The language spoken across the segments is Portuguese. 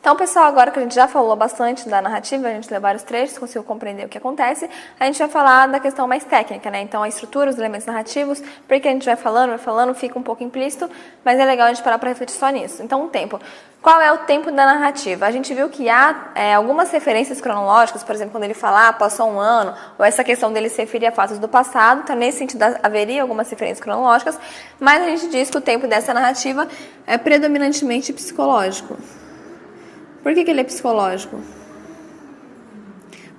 Então, pessoal, agora que a gente já falou bastante da narrativa, a gente leu vários trechos, conseguiu compreender o que acontece, a gente vai falar da questão mais técnica, né? Então, a estrutura, os elementos narrativos, porque a gente vai falando, fica um pouco implícito, mas é legal a gente parar para refletir só nisso. Então, o tempo. Qual é o tempo da narrativa? A gente viu que há algumas referências cronológicas, por exemplo, quando ele fala, passou um ano, ou essa questão dele se referir a fatos do passado, então nesse sentido haveria algumas referências cronológicas, mas a gente diz que o tempo dessa narrativa é predominantemente psicológico. Por que ele é psicológico?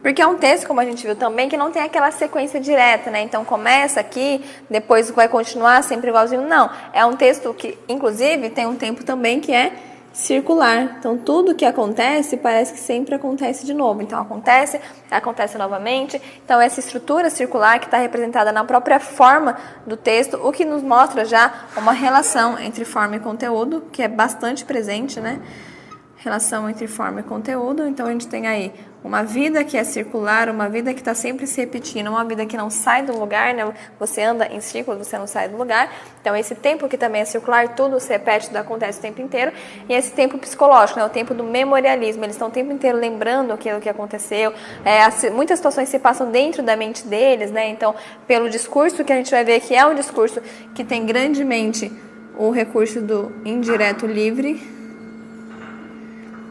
Porque é um texto, como a gente viu também, que não tem aquela sequência direta, né? Então começa aqui, depois vai continuar sempre igualzinho. Não, é um texto que, inclusive, tem um tempo também que é circular. Então tudo que acontece parece que sempre acontece de novo. Então acontece novamente. Então essa estrutura circular que está representada na própria forma do texto, o que nos mostra já uma relação entre forma e conteúdo, que é bastante presente, né? Relação entre forma e conteúdo. Então a gente tem aí uma vida que é circular, uma vida que está sempre se repetindo, uma vida que não sai do lugar, né? Você anda em círculos, você não sai do lugar. Então esse tempo que também é circular, tudo se repete, tudo acontece o tempo inteiro. E esse tempo psicológico, né? O tempo do memorialismo, eles estão o tempo inteiro lembrando aquilo que aconteceu. Muitas situações se passam dentro da mente deles, né? Então, pelo discurso que a gente vai ver que é um discurso que tem grandemente o recurso do indireto livre.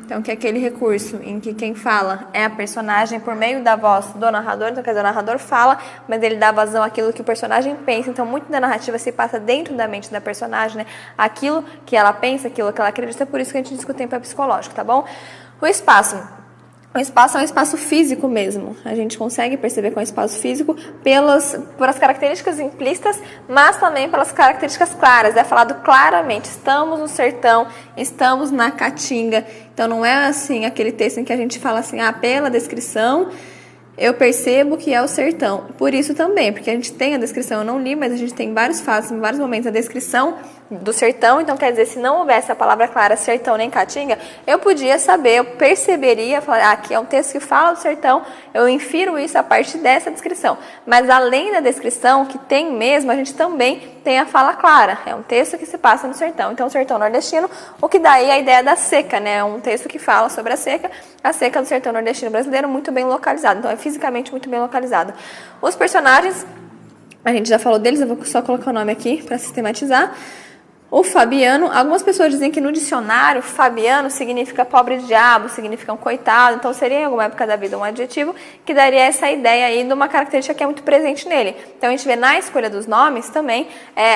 Então, que é aquele recurso em que quem fala é a personagem por meio da voz do narrador. Então, quer dizer, o narrador fala, mas ele dá vazão àquilo que o personagem pensa. Então, muito da narrativa se passa dentro da mente da personagem, né? Aquilo que ela pensa, aquilo que ela acredita. Por isso que a gente diz que o tempo é psicológico, tá bom? O espaço. O espaço é um espaço físico mesmo. A gente consegue perceber que é um espaço físico por as características implícitas, mas também pelas características claras. É falado claramente, estamos no sertão, estamos na caatinga. Então não é assim aquele texto em que a gente fala assim, pela descrição eu percebo que é o sertão. Por isso também, porque a gente tem a descrição, eu não li, mas a gente tem vários fatos, em vários momentos, a descrição do sertão. Então, quer dizer, se não houvesse a palavra clara sertão nem caatinga, eu podia saber, eu perceberia, falar, aqui é um texto que fala do sertão, eu infiro isso a partir dessa descrição. Mas além da descrição, que tem mesmo, a gente também tem a fala clara. É um texto que se passa no sertão. Então, o sertão nordestino, o que dá aí a ideia da seca, né? É um texto que fala sobre a seca do sertão nordestino brasileiro, muito bem localizado. Então, é fisicamente muito bem localizado. Os personagens, a gente já falou deles, eu vou só colocar o nome aqui para sistematizar. O Fabiano, algumas pessoas dizem que no dicionário, Fabiano significa pobre diabo, significa um coitado, então seria em alguma época da vida um adjetivo que daria essa ideia aí de uma característica que é muito presente nele. Então a gente vê na escolha dos nomes também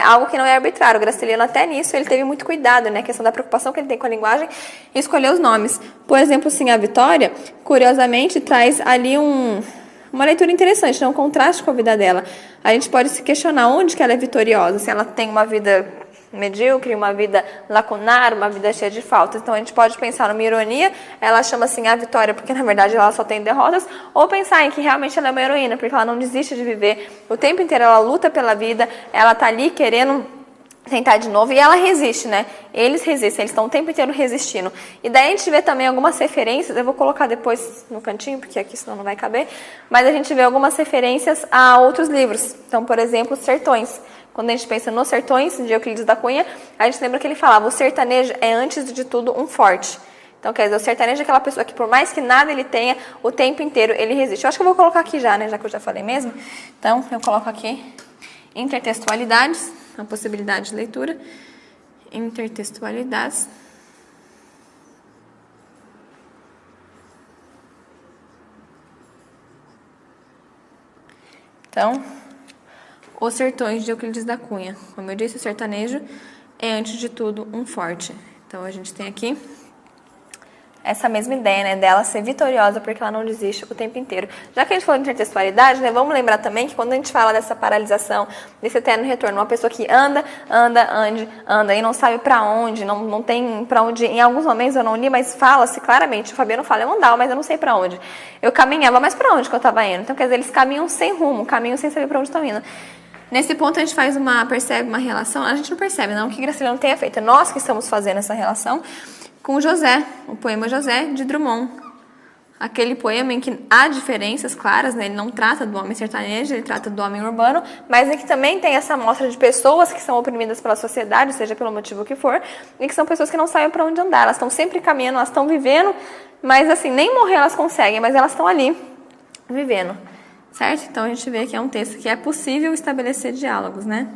algo que não é arbitrário. O Graciliano até nisso ele teve muito cuidado, né? A questão da preocupação que ele tem com a linguagem e escolher os nomes. Por exemplo, sim, a Vitória, curiosamente, traz ali uma leitura interessante, um contraste com a vida dela. A gente pode se questionar onde que ela é vitoriosa, se ela tem uma vida medíocre, uma vida lacunar, uma vida cheia de faltas. Então a gente pode pensar numa ironia, ela chama assim a Vitória porque na verdade ela só tem derrotas, ou pensar em que realmente ela é uma heroína, porque ela não desiste de viver, o tempo inteiro ela luta pela vida, ela tá ali querendo tentar de novo, e ela resiste, né? Eles resistem, eles estão o tempo inteiro resistindo. E daí a gente vê também algumas referências, eu vou colocar depois no cantinho, porque aqui senão não vai caber, mas a gente vê algumas referências a outros livros. Então, por exemplo, Sertões. Quando a gente pensa nos Sertões, de Euclides da Cunha, a gente lembra que ele falava, o sertanejo é antes de tudo um forte. Então, quer dizer, o sertanejo é aquela pessoa que por mais que nada ele tenha, o tempo inteiro ele resiste. Eu acho que eu vou colocar aqui já, né? Já que eu já falei mesmo. Então, eu coloco aqui intertextualidades, a possibilidade de leitura. Intertextualidades. Então, Os Sertões de Euclides da Cunha. Como eu disse, o sertanejo é, antes de tudo, um forte. Então, a gente tem aqui essa mesma ideia, né, dela ser vitoriosa porque ela não desiste o tempo inteiro. Já que a gente falou de intertextualidade, né, vamos lembrar também que quando a gente fala dessa paralisação, desse eterno retorno, uma pessoa que anda e não sabe para onde, não tem para onde, em alguns momentos eu não li, mas fala-se claramente, o Fabiano fala, eu andava, mas eu não sei para onde. Eu caminhava, mas para onde que eu estava indo? Então, quer dizer, eles caminham sem rumo, caminham sem saber para onde estão indo. Nesse ponto a gente percebe uma relação, a gente não percebe não que Graciliano tenha feito, é nós que estamos fazendo essa relação com José, o poema José de Drummond. aquele poema em que há diferenças claras, né? Ele não trata do homem sertanejo, ele trata do homem urbano, mas em que também tem essa amostra de pessoas que são oprimidas pela sociedade, seja pelo motivo que for, e que são pessoas que não sabem para onde andar, elas estão sempre caminhando, elas estão vivendo, mas assim, nem morrer elas conseguem, mas elas estão ali, vivendo, certo? Então a gente vê que é um texto que é possível estabelecer diálogos, né?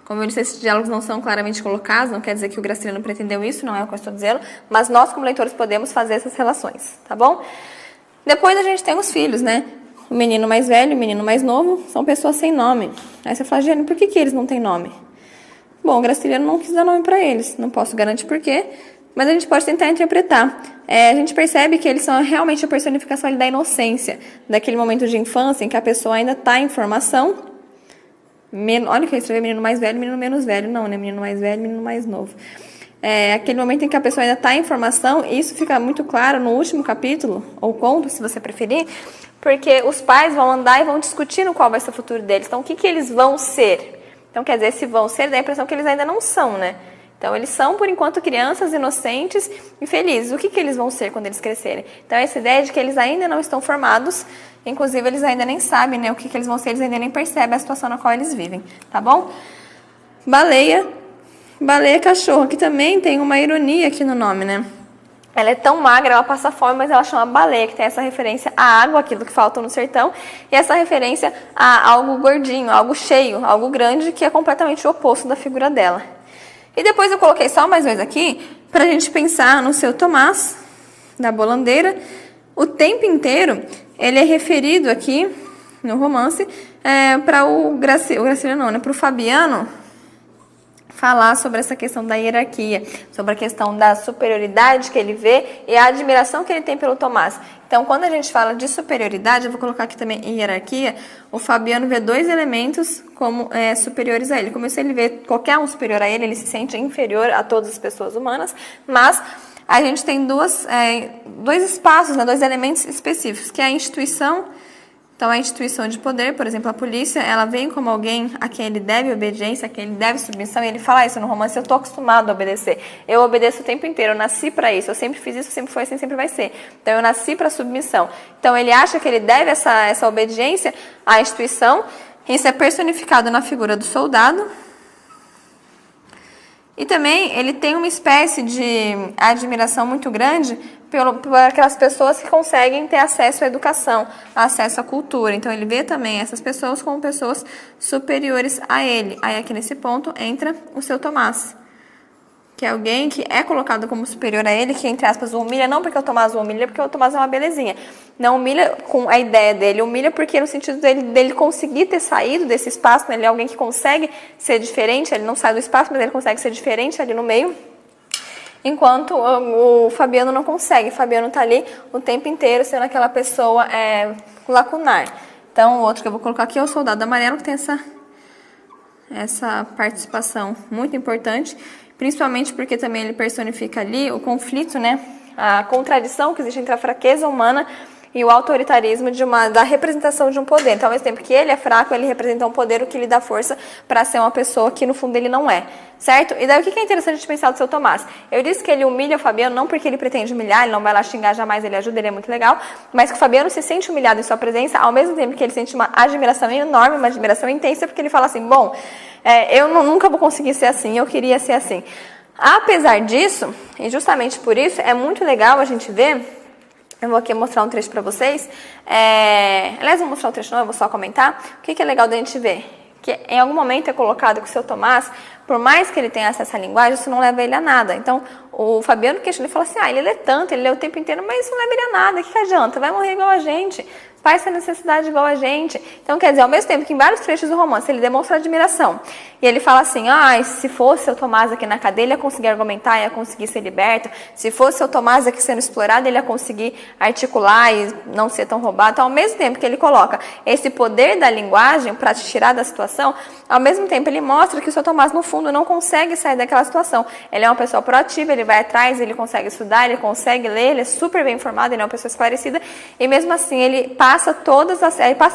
Como eu disse, esses diálogos não são claramente colocados, não quer dizer que o Graciliano pretendeu isso, não é o que eu estou dizendo, mas nós, como leitores, podemos fazer essas relações, tá bom? Depois a gente tem os filhos, né? O menino mais velho e o menino mais novo são pessoas sem nome. Aí você fala, Jane, por que eles não têm nome? Bom, o Graciliano não quis dar nome para eles, não posso garantir por quê, mas a gente pode tentar interpretar. A gente percebe que eles são realmente a personificação ali da inocência, daquele momento de infância em que a pessoa ainda está em formação. Olha que eu escrevi menino mais velho, menino menos velho. Não, né? Menino mais velho, menino mais novo. Aquele momento em que a pessoa ainda está em formação, e isso fica muito claro no último capítulo, ou conto, se você preferir, porque os pais vão andar e vão discutindo qual vai ser o futuro deles. Então, o que eles vão ser? Então, quer dizer, se vão ser, dá a impressão que eles ainda não são, né? Então, eles são, por enquanto, crianças inocentes e felizes. O que eles vão ser quando eles crescerem? Então, essa ideia de que eles ainda não estão formados, inclusive, eles ainda nem sabem, né, o que eles vão ser, eles ainda nem percebem a situação na qual eles vivem, tá bom? Baleia cachorro, que também tem uma ironia aqui no nome, né? Ela é tão magra, ela passa fome, mas ela chama baleia, que tem essa referência à água, aquilo que falta no sertão, e essa referência a algo gordinho, algo cheio, algo grande, que é completamente o oposto da figura dela. E depois eu coloquei só mais dois aqui, para a gente pensar no seu Tomás, da bolandeira. O tempo inteiro, ele é referido aqui, no romance, para o Graciliano não, né? Para o Fabiano falar sobre essa questão da hierarquia, sobre a questão da superioridade que ele vê e a admiração que ele tem pelo Tomás. Então, quando a gente fala de superioridade, eu vou colocar aqui também em hierarquia, o Fabiano vê dois elementos como superiores a ele. Como se ele vê qualquer um superior a ele, ele se sente inferior a todas as pessoas humanas, mas a gente tem dois espaços, né, dois elementos específicos, que é a instituição. Então, a instituição de poder, por exemplo, a polícia, ela vem como alguém a quem ele deve obediência, a quem ele deve submissão, e ele fala isso no romance, eu estou acostumado a obedecer. Eu obedeço o tempo inteiro, eu nasci para isso, eu sempre fiz isso, sempre foi assim, sempre vai ser. Então, eu nasci para submissão. Então, ele acha que ele deve essa obediência à instituição, isso é personificado na figura do soldado. E também ele tem uma espécie de admiração muito grande por aquelas pessoas que conseguem ter acesso à educação, acesso à cultura. Então ele vê também essas pessoas como pessoas superiores a ele. Aí aqui nesse ponto entra o seu Tomás, que é alguém que é colocado como superior a ele, que, entre aspas, o humilha, não porque o Tomás o humilha, porque o Tomás é uma belezinha. Não humilha com a ideia dele, humilha porque no sentido dele conseguir ter saído desse espaço, né? Ele é alguém que consegue ser diferente, ele não sai do espaço, mas ele consegue ser diferente ali no meio, enquanto o Fabiano não consegue. O Fabiano está ali o tempo inteiro sendo aquela pessoa lacunar. Então, o outro que eu vou colocar aqui é o soldado amarelo, que tem essa participação muito importante, principalmente porque também ele personifica ali o conflito, né? A contradição que existe entre a fraqueza humana e o autoritarismo da representação de um poder. Então, ao mesmo tempo que ele é fraco, ele representa um poder, o que lhe dá força para ser uma pessoa que, no fundo, ele não é. Certo? E daí, o que é interessante de pensar do seu Tomás? Eu disse que ele humilha o Fabiano, não porque ele pretende humilhar, ele não vai lá xingar jamais, ele ajuda, ele é muito legal, mas que o Fabiano se sente humilhado em sua presença, ao mesmo tempo que ele sente uma admiração enorme, uma admiração intensa, porque ele fala assim, bom, eu nunca vou conseguir ser assim, eu queria ser assim. Apesar disso, e justamente por isso, é muito legal a gente ver. Eu vou aqui mostrar um trecho para vocês. Aliás, não vou mostrar um trecho não, eu vou só comentar. O que é legal da gente ver? Que em algum momento é colocado que o seu Tomás, por mais que ele tenha acesso à linguagem, isso não leva ele a nada. Então, o Fabiano questiona e fala assim, ele lê tanto, ele lê o tempo inteiro, mas isso não leva ele a nada. O que adianta? Vai morrer igual a gente. Faz essa necessidade igual a gente. Então, quer dizer, ao mesmo tempo que em vários trechos do romance ele demonstra admiração. E ele fala assim, se fosse o Tomás aqui na cadeia, ele ia conseguir argumentar, ia conseguir ser liberto. Se fosse o Tomás aqui sendo explorado, ele ia conseguir articular e não ser tão roubado. Então, ao mesmo tempo que ele coloca esse poder da linguagem para te tirar da situação, ao mesmo tempo ele mostra que o seu Tomás, no fundo, não consegue sair daquela situação. Ele é uma pessoa proativa, ele vai atrás, ele consegue estudar, ele consegue ler, ele é super bem informado, ele é uma pessoa esclarecida. E mesmo assim, ele passa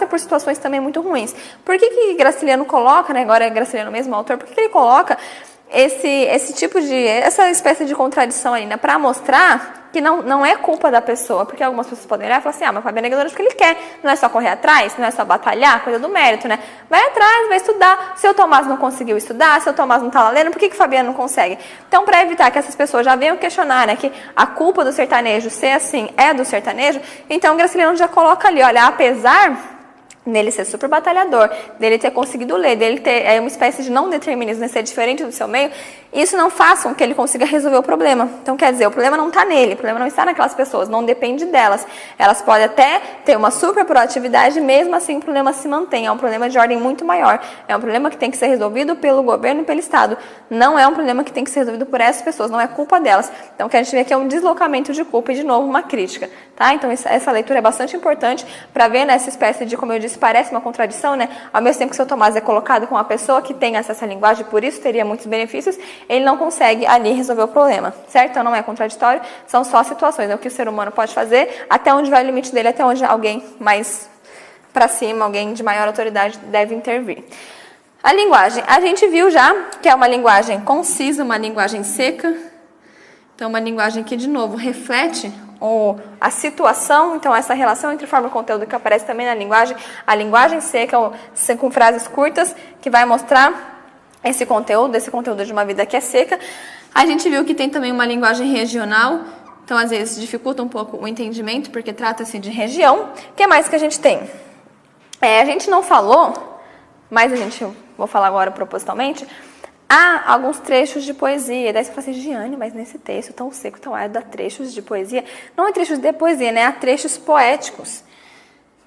por situações também muito ruins. Por que Graciliano coloca, né, agora é Graciliano mesmo, o autor, por que ele coloca essa espécie de contradição ali, né, para mostrar que não é culpa da pessoa, porque algumas pessoas podem olhar e falar assim, mas o Fabiano é ignorante porque ele quer, não é só correr atrás, não é só batalhar, coisa do mérito, né? Vai atrás, vai estudar. Se o Tomás não conseguiu estudar, se o Tomás não está lá lendo, por que o Fabiano não consegue? Então, para evitar que essas pessoas já venham questionar, né, que a culpa do sertanejo ser assim é do sertanejo, então o Graciliano já coloca ali, olha, apesar dele ser super batalhador, dele ter conseguido ler, dele ter uma espécie de não determinismo, né, ser diferente do seu meio, isso não faça com que ele consiga resolver o problema. Então, quer dizer, o problema não está nele, o problema não está naquelas pessoas, não depende delas. Elas podem até ter uma super proatividade, mesmo assim o problema se mantém. É um problema de ordem muito maior. É um problema que tem que ser resolvido pelo governo e pelo Estado. Não é um problema que tem que ser resolvido por essas pessoas, não é culpa delas. Então, o que a gente vê aqui é um deslocamento de culpa e, de novo, uma crítica. Tá? Então, essa leitura é bastante importante para ver nessa espécie de, como eu disse, parece uma contradição, né? Ao mesmo tempo que o seu Tomás é colocado como uma pessoa que tem acesso à linguagem, por isso teria muitos benefícios, ele não consegue ali resolver o problema, certo? Então não é contraditório, são só situações, é o que o ser humano pode fazer, até onde vai o limite dele, até onde alguém mais para cima, alguém de maior autoridade deve intervir. A linguagem, a gente viu já que é uma linguagem concisa, uma linguagem seca, então uma linguagem que, de novo, reflete a situação, então essa relação entre forma e conteúdo que aparece também na linguagem, a linguagem seca, com frases curtas, que vai mostrar esse conteúdo de uma vida que é seca. A gente viu que tem também uma linguagem regional, então às vezes dificulta um pouco o entendimento, porque trata-se de região. O que mais que a gente tem? A gente não falou, mas vou falar agora propositalmente, há alguns trechos de poesia. Daí você fala assim, Giane, mas nesse texto tão seco, tão árido, há trechos de poesia. Não é trechos de poesia, né? Há trechos poéticos.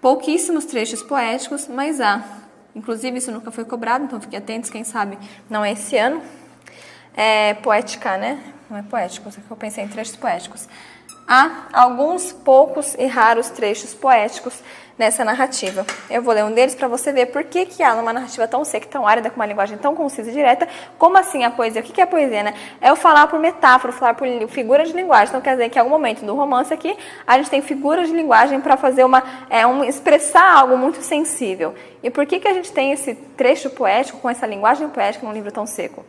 Pouquíssimos trechos poéticos, mas há. Inclusive, isso nunca foi cobrado, então fiquem atentos, quem sabe não é esse ano. É poética, né? Não é poético, só que eu pensei em trechos poéticos. Há alguns poucos e raros trechos poéticos nessa narrativa. Eu vou ler um deles para você ver por que há numa narrativa tão seca, tão árida, com uma linguagem tão concisa e direta, como assim a poesia? O que é a poesia, né? É eu falar por metáfora, falar por figura de linguagem. Então, quer dizer que em algum momento do romance aqui, a gente tem figuras de linguagem para fazer expressar algo muito sensível. E por que a gente tem esse trecho poético, com essa linguagem poética num livro tão seco?